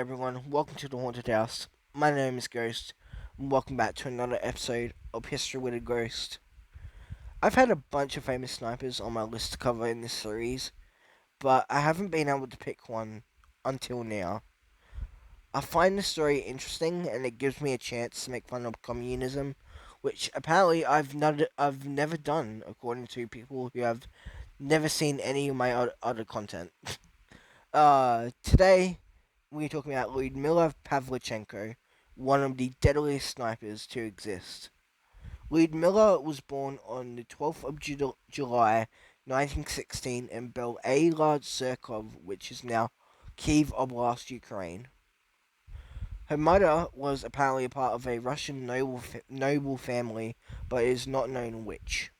everyone, welcome to the Haunted House. My name is Ghost, and welcome back to another episode of History with a Ghost. I've had a bunch of famous snipers on my list to cover in this series, but I haven't been able to pick one until now. I find the story interesting, and it gives me a chance to make fun of communism, which apparently I've never done, according to people who have never seen any of my other content. Today we're talking about Lyudmila Pavlichenko, one of the deadliest snipers to exist. Lyudmila was born on the 12th of July 1916 in Bel-Ayad Surkov, which is now Kiev Oblast, Ukraine. Her mother was apparently a part of a Russian noble family, but is not known which.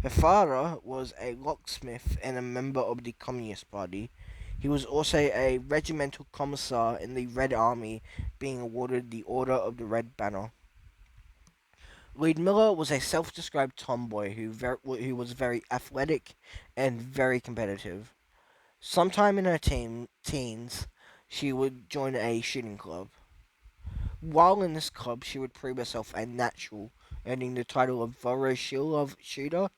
Her father was a locksmith and a member of the Communist Party. He was also a regimental commissar in the Red Army, being awarded the Order of the Red Banner. Lyudmila was a self-described tomboy who was very athletic and very competitive. Sometime in her teens, she would join a shooting club. While in this club, she would prove herself a natural, earning the title of Voroshilov Shooter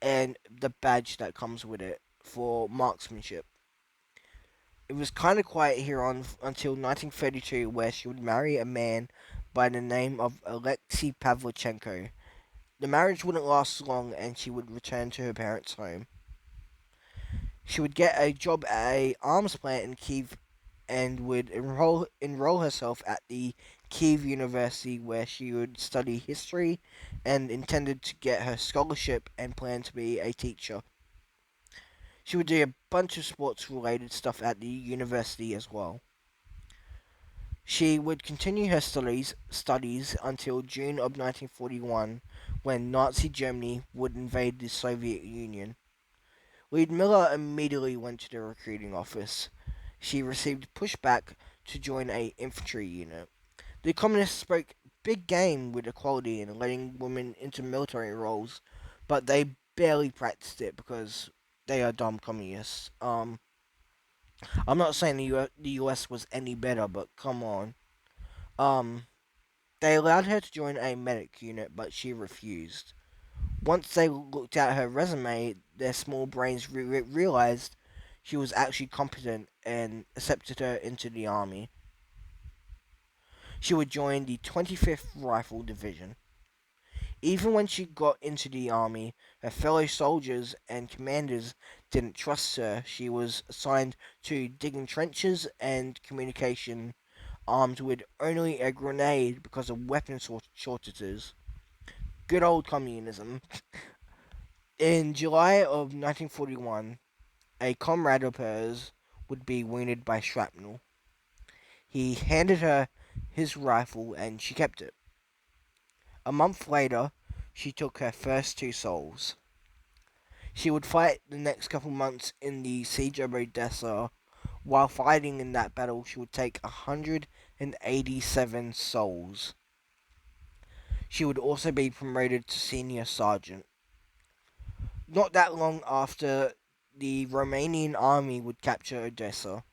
and the badge that comes with it for marksmanship. It was kind of quiet here on until 1932, where she would marry a man by the name of Alexei Pavlichenko. The marriage wouldn't last long, and she would return to her parents' home. She would get a job at a arms plant in Kiev and would enroll herself at the Kiev University, where she would study history and intended to get her scholarship and plan to be a teacher. She would do a bunch of sports related stuff at the university as well. She would continue her studies until June of 1941, when Nazi Germany would invade the Soviet Union. Lyudmila immediately went to the recruiting office. She received pushback to join a infantry unit. The communists spoke big game with equality and letting women into military roles, but they barely practiced it because they are dumb communists. I'm not saying the US was any better, but come on. Um, they allowed her to join a medic unit, but she refused. Once they looked at her resume, their small brains realized she was actually competent and accepted her into the army. She would join the 25th Rifle Division. Even when she got into the army, her fellow soldiers and commanders didn't trust her. She was assigned to digging trenches and communication, armed with only a grenade because of weapon shortages. Good old communism. In July of 1941, a comrade of hers would be wounded by shrapnel. He handed her his rifle and she kept it. A month later, she took her first two souls. She would fight the next couple months in the siege of Odessa. While fighting in that battle, she would take 187 souls. She would also be promoted to senior sergeant. Not that long after, the Romanian army would capture Odessa.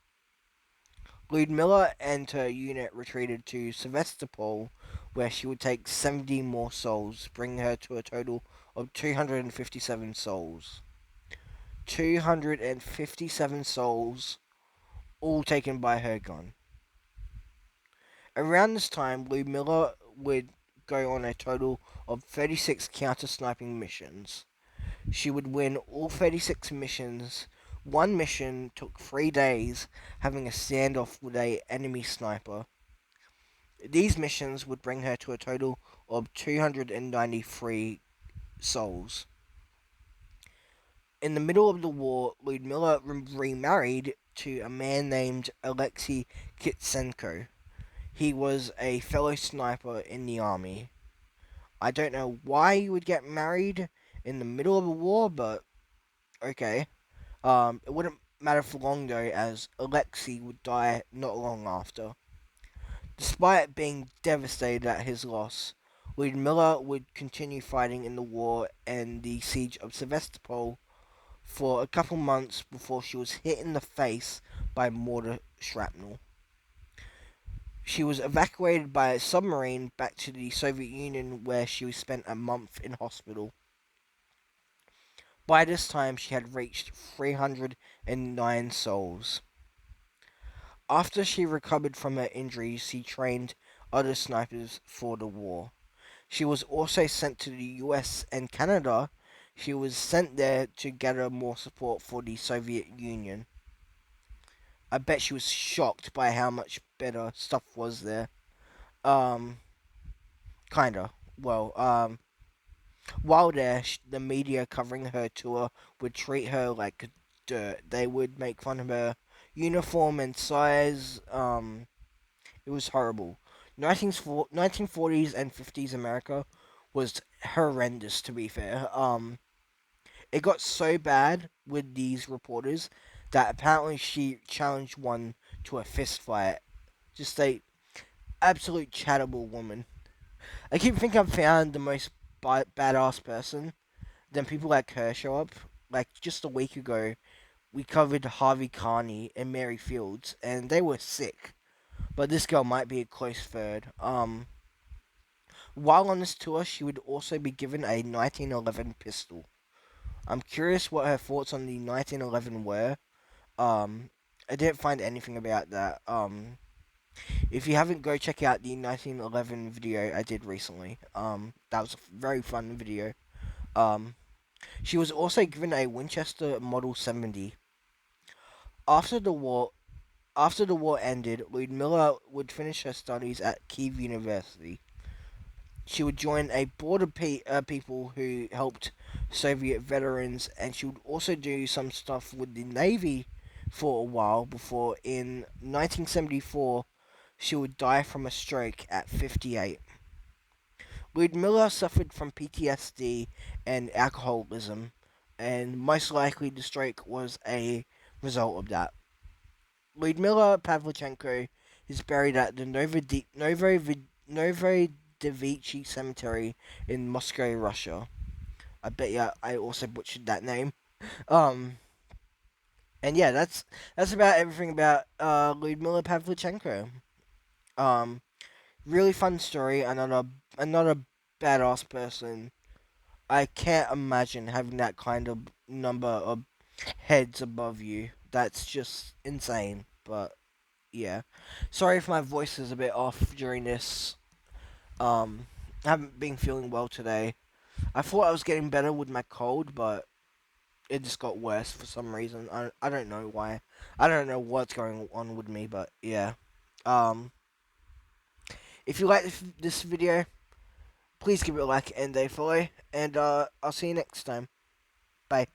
Lyudmila and her unit retreated to Sevastopol, where she would take 70 more souls, bringing her to a total of 257 souls. 257 souls, all taken by her gun. Around this time, Lyudmila would go on a total of 36 counter-sniping missions. She would win all 36 missions. One mission took 3 days, having a standoff with an enemy sniper. These missions would bring her to a total of 293 souls. In the middle of the war, Lyudmila remarried to a man named Alexei Kitsenko. He was a fellow sniper in the army. I don't know why you would get married in the middle of a war, but okay. It wouldn't matter for long though, as Alexei would die not long after. Despite being devastated at his loss, Lyudmila would continue fighting in the war and the siege of Sevastopol for a couple months before she was hit in the face by mortar shrapnel. She was evacuated by a submarine back to the Soviet Union, where she spent a month in hospital. By this time, she had reached 309 souls. After she recovered from her injuries, she trained other snipers for the war. She was also sent to the US and Canada. She was sent there to gather more support for the Soviet Union. I bet she was shocked by how much better stuff was there. Um, kinda. Well, while there, the media covering her tour would treat her like dirt. They would make fun of her uniform and size. It was horrible. 1940s and 50s America was horrendous, to be fair. It got so bad with these reporters that apparently she challenged one to a fist fight. Just a absolute chattable woman. I keep thinking I've found the most badass person. Then people like her show up. Like just a week ago, we covered Harvey Carney and Mary Fields, and they were sick. But this girl might be a close third. While on this tour, she would also be given a 1911 pistol. I'm curious what her thoughts on the 1911 were. Um, I didn't find anything about that. If you haven't, go check out the 1911 video I did recently. That was a very fun video. Um, she was also given a Winchester Model 70. After the war, After the war ended, Lyudmila would finish her studies at Kiev University. She would join a board of people who helped Soviet veterans, and she would also do some stuff with the Navy for a while before, in 1974, she would die from a stroke at 58. Lyudmila suffered from PTSD and alcoholism, and most likely the stroke was a result of that. Lyudmila Pavlichenko is buried at the Novodevichy Cemetery in Moscow, Russia. I bet you I also butchered that name. Um, and yeah, that's about everything about Lyudmila Pavlichenko. Um, really fun story. Another badass person. I can't imagine having that kind of number of heads above you. That's just insane. But yeah, sorry if my voice is a bit off during this. I haven't been feeling well today. I thought I was getting better with my cold, but it just got worse for some reason. I don't know why. I don't know what's going on with me, but yeah. Um, if you like this video, please give it a like and a follow, and I'll see you next time. Bye.